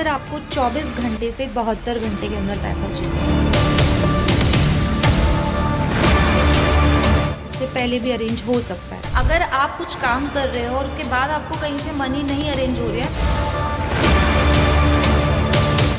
अगर आपको 24 घंटे से 72 घंटे के अंदर पैसा चाहिए, इससे पहले भी अरेंज हो सकता है। अगर आप कुछ काम कर रहे हो और उसके बाद आपको कहीं से मनी नहीं अरेंज हो रहा है,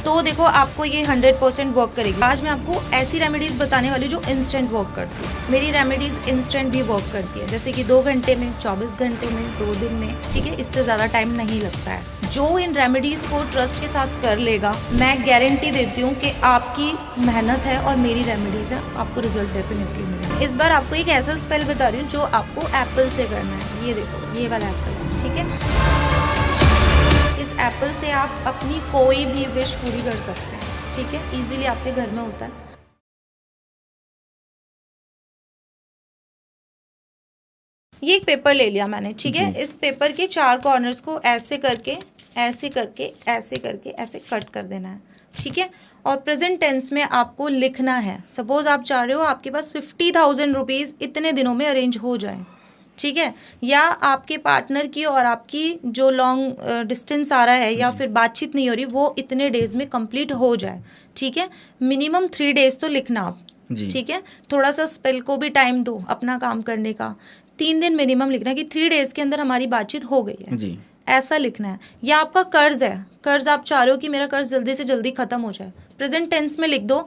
तो देखो आपको ये 100% वर्क करेगी। आज मैं आपको ऐसी रेमेडीज बताने वाली जो इंस्टेंट वर्क करती है। मेरी रेमेडीज इंस्टेंट भी वर्क करती है, जैसे कि 2 घंटे में, 24 घंटे में, 2 दिन में, ठीक है, इससे ज़्यादा टाइम नहीं लगता है। जो इन रेमेडीज को ट्रस्ट के साथ कर लेगा, मैं गारंटी देती हूँ कि आपकी मेहनत है और मेरी रेमेडीज है, आपको रिजल्ट डेफिनेटली मिलेगा। इस बार आपको एक ऐसा स्पेल बता रही हूँ जो आपको एप्पल से करना है। ये देखो, ये वाला एप्पल है, ठीक है। इस एप्पल से आप अपनी कोई भी विश पूरी कर सकते हैं, ठीक है, इजीली आपके घर में होता है। ये एक पेपर ले लिया मैंने, ठीक है। इस पेपर के 4 कॉर्नर्स को ऐसे करके ऐसे करके ऐसे करके ऐसे कट कर देना है, ठीक है। और प्रेजेंट टेंस में आपको लिखना है। सपोज आप चाह रहे हो आपके पास 50,000 रुपीज़ इतने दिनों में अरेंज हो जाए, ठीक है, या आपके पार्टनर की और आपकी जो लॉन्ग डिस्टेंस आ रहा है या फिर बातचीत नहीं हो रही, वो इतने डेज में कंप्लीट हो जाए, ठीक है। मिनिमम 3 डेज तो लिखना आप, ठीक है। थोड़ा सा स्पेल को भी टाइम दो अपना काम करने का। 3 दिन मिनिमम लिखना है कि 3 डेज के अंदर हमारी बातचीत हो गई है जी। ऐसा लिखना है। या आपका कर्ज है, कर्ज आप चाह रहे हो कि मेरा कर्ज जल्दी से जल्दी खत्म हो जाए, प्रेजेंट टेंस में लिख दो,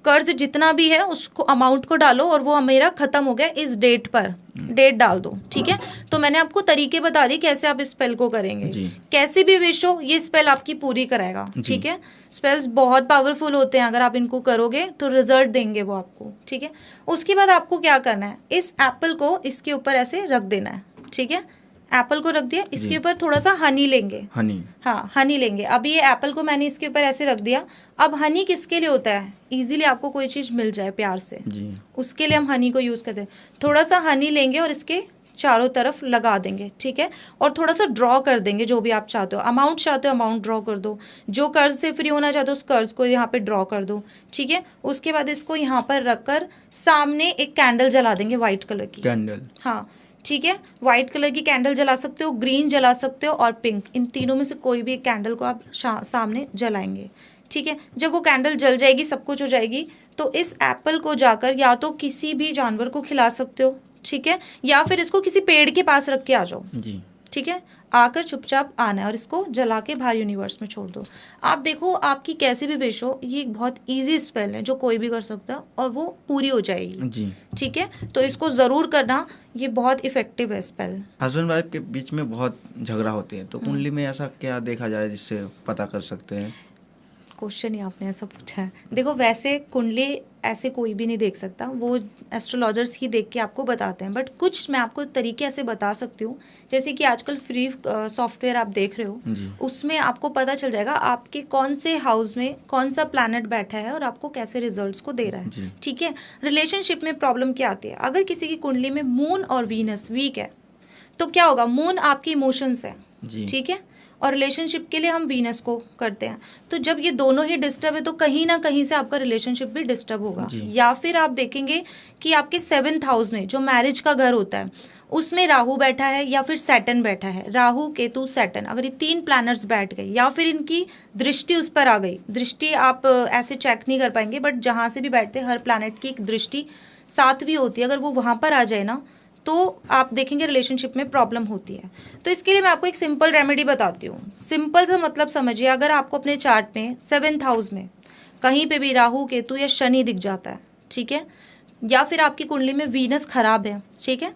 कर्ज जितना भी है उसको अमाउंट को डालो और वो मेरा खत्म हो गया इस डेट पर, डेट डाल दो, ठीक है। तो मैंने आपको तरीके बता दी कैसे आप इस स्पेल को करेंगे। कैसी भी विश हो, ये स्पेल आपकी पूरी कराएगा, ठीक है। स्पेल्स बहुत पावरफुल होते हैं, अगर आप इनको करोगे तो रिजल्ट देंगे वो आपको, ठीक है। उसके बाद आपको क्या करना है, इस एप्पल को इसके ऊपर ऐसे रख देना है, ठीक है। एप्पल को रख दिया, इसके ऊपर थोड़ा सा हनी लेंगे, हनी, हाँ हनी लेंगे। अब ये एप्पल को मैंने इसके ऊपर ऐसे रख दिया। अब हनी किसके लिए होता है, इजीली आपको कोई चीज़ मिल जाए प्यार से जी, उसके लिए हम हनी को यूज़ करते हैं। थोड़ा सा हनी लेंगे और इसके चारों तरफ लगा देंगे, ठीक है। और थोड़ा सा ड्रॉ कर देंगे, जो भी आप चाहते हो, अमाउंट चाहते हो अमाउंट ड्रॉ कर दो, जो कर्ज से फ्री होना चाहते हो उस कर्ज को यहाँ पे ड्रॉ कर दो, ठीक है। उसके बाद इसको यहाँ पर रखकर सामने एक कैंडल जला देंगे, वाइट कलर की कैंडल, हाँ ठीक है। वाइट कलर की कैंडल जला सकते हो, ग्रीन जला सकते हो और पिंक, इन तीनों में से कोई भी एक कैंडल को आप सामने जलाएंगे, ठीक है। जब वो कैंडल जल जाएगी, सब कुछ हो जाएगी, तो इस एप्पल को जाकर या तो किसी भी जानवर को खिला सकते हो, ठीक है, या फिर इसको किसी पेड़ के पास रख के आ जाओ जी, ठीक है। आकर चुपचाप आना है और इसको जला के बाहर यूनिवर्स में छोड़ दो। आप देखो आपकी कैसे भी विश हो, ये एक बहुत इजी स्पेल है जो कोई भी कर सकता है और वो पूरी हो जाएगी जी, ठीक है। तो इसको ज़रूर करना, ये बहुत इफेक्टिव है स्पेल। हस्बैंड वाइफ के बीच में बहुत झगड़ा होते हैं, तो कुंडली में ऐसा क्या देखा जाए जिससे पता कर सकते हैं? क्वेश्चन ही आपने ऐसा पूछा है। देखो वैसे कुंडली ऐसे कोई भी नहीं देख सकता, वो एस्ट्रोलॉजर्स ही देख के आपको बताते हैं, बट कुछ मैं आपको तरीके ऐसे बता सकती हूँ, जैसे कि आजकल फ्री सॉफ्टवेयर आप देख रहे हो, उसमें आपको पता चल जाएगा आपके कौन से हाउस में कौन सा प्लैनेट बैठा है और आपको कैसे रिजल्ट्स को दे रहा है, ठीक है। रिलेशनशिप में प्रॉब्लम क्या आती है, अगर किसी की कुंडली में मून और वीनस वीक है तो क्या होगा, मून आपकी इमोशंस है, ठीक है, और रिलेशनशिप के लिए हम वीनस को करते हैं। तो जब ये दोनों ही डिस्टर्ब है तो कहीं ना कहीं से आपका रिलेशनशिप भी डिस्टर्ब होगा। या फिर आप देखेंगे कि आपके 7th हाउस में जो मैरिज का घर होता है उसमें राहु बैठा है या फिर सैटर्न बैठा है, राहु केतु सैटर्न, अगर ये 3 प्लैनेट्स बैठ गए या फिर इनकी दृष्टि उस पर आ गई, दृष्टि आप ऐसे चेक नहीं कर पाएंगे, बट जहाँ से भी बैठते हर प्लैनेट की एक दृष्टि 7वीं होती है, अगर वो वहाँ पर आ जाए ना तो आप देखेंगे रिलेशनशिप में प्रॉब्लम होती है। तो इसके लिए मैं आपको एक सिंपल रेमेडी बताती हूँ। सिंपल सा मतलब समझिए, अगर आपको अपने चार्ट में 7th हाउस में कहीं पे भी राहु केतु या शनि दिख जाता है, ठीक है, या फिर आपकी कुंडली में वीनस खराब है, ठीक है,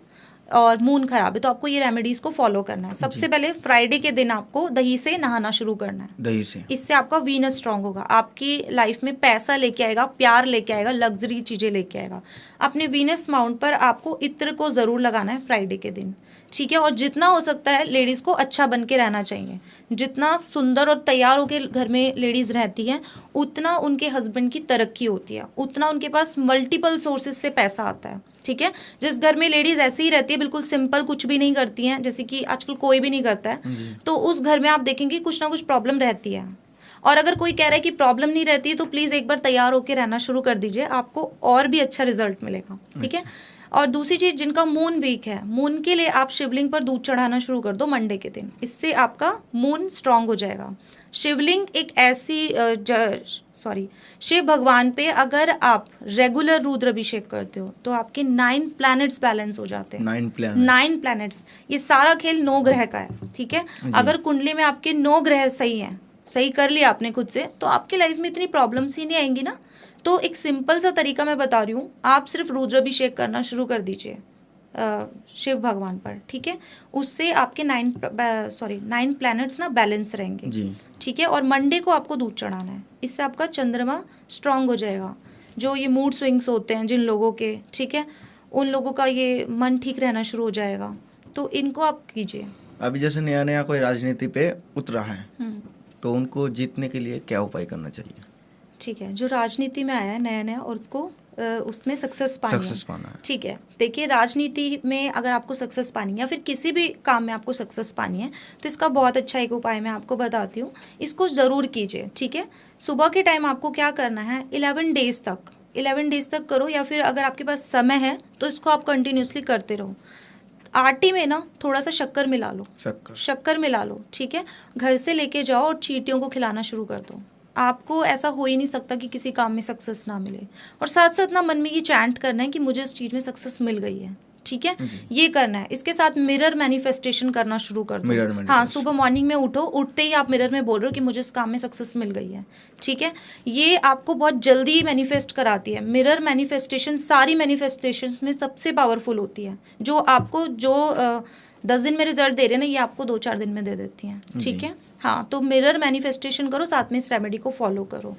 और मून खराब है, तो आपको ये रेमेडीज को फॉलो करना है। सबसे पहले फ्राइडे के दिन आपको दही से नहाना शुरू करना है, दही से, इससे आपका वीनस स्ट्रांग होगा, आपकी लाइफ में पैसा लेके आएगा, प्यार लेके आएगा, लग्जरी चीजें लेके आएगा। अपने वीनस माउंट पर आपको इत्र को जरूर लगाना है फ्राइडे के दिन, ठीक है। और जितना हो सकता है लेडीज़ को अच्छा बन के रहना चाहिए, जितना सुंदर और तैयार होकर घर में लेडीज़ रहती हैं उतना उनके हस्बैंड की तरक्की होती है, उतना उनके पास मल्टीपल सोर्सेज से पैसा आता है, ठीक है। जिस घर में लेडीज़ ऐसे ही रहती है, बिल्कुल सिंपल, कुछ भी नहीं करती हैं, जैसे कि आजकल कोई भी नहीं करता है, तो उस घर में आप देखेंगे कुछ ना कुछ प्रॉब्लम रहती है। और अगर कोई कह रहा है कि प्रॉब्लम नहीं रहती है तो प्लीज़ एक बार तैयार होकर रहना शुरू कर दीजिए, आपको और भी अच्छा रिजल्ट मिलेगा, ठीक है। और दूसरी चीज़, जिनका मून वीक है, मून के लिए आप शिवलिंग पर दूध चढ़ाना शुरू कर दो मंडे के दिन, इससे आपका मून स्ट्रांग हो जाएगा। शिवलिंग एक ऐसी शिव भगवान पे अगर आप रेगुलर रुद्र अभिषेक करते हो तो आपके 9 प्लैनेट्स बैलेंस हो जाते हैं। 9 प्लैनेट्स, ये सारा खेल 9 ग्रह का है, ठीक है। अगर कुंडली में आपके 9 ग्रह सही हैं, सही कर लिया आपने खुद से, तो आपकी लाइफ में इतनी प्रॉब्लम्स ही नहीं आएंगी ना। तो एक सिंपल सा तरीका मैं बता रही हूँ, आप सिर्फ रुद्राभिषेक करना शुरू कर दीजिए शिव भगवान पर, ठीक है। उससे आपके 9 प्लैनेट्स ना बैलेंस रहेंगे, ठीक है। और मंडे को आपको दूध चढ़ाना है, इससे आपका चंद्रमा स्ट्रांग हो जाएगा। जो ये मूड स्विंग्स होते हैं जिन लोगों के, ठीक है, उन लोगों का ये मन ठीक रहना शुरू हो जाएगा। तो इनको आप कीजिए। अभी जैसे नया नया कोई राजनीति पे उतरा है, तो उनको जीतने के लिए क्या उपाय करना चाहिए? ठीक है, जो राजनीति में आया है नया नया और उसको उसमें सक्सेस पाना है, ठीक है। देखिए, राजनीति में अगर आपको सक्सेस पानी है या फिर किसी भी काम में आपको सक्सेस पानी है, तो इसका बहुत अच्छा एक उपाय मैं आपको बताती हूँ, इसको ज़रूर कीजिए, ठीक है। सुबह के टाइम आपको क्या करना है, 11 डेज तक करो, या फिर अगर आपके पास समय है तो इसको आप कंटिन्यूसली करते रहो। आटे में ना थोड़ा सा शक्कर मिला लो, शक्कर मिला लो, ठीक है। घर से लेके जाओ और चींटियों को खिलाना शुरू कर दो। आपको ऐसा हो ही नहीं सकता कि किसी काम में सक्सेस ना मिले। और साथ साथ ना मन में ये चैंट करना है कि मुझे उस चीज़ में सक्सेस मिल गई है, ठीक है, ये करना है। इसके साथ मिरर मैनिफेस्टेशन करना शुरू कर दो। हाँ, सुबह मॉर्निंग में उठो, उठते ही आप मिरर में बोल रहे हो कि मुझे इस काम में सक्सेस मिल गई है, ठीक है। ये आपको बहुत जल्दी मैनिफेस्ट कराती है। मिरर मैनिफेस्टेशन सारी मैनिफेस्टेशंस में सबसे पावरफुल होती है। जो आपको 10 दिन में रिजल्ट दे रहे हैं ना, ये आपको 2-4 दिन में दे देती हैं, ठीक है। हाँ, तो मिरर मैनिफेस्टेशन करो, साथ में इस रेमेडी को फॉलो करो।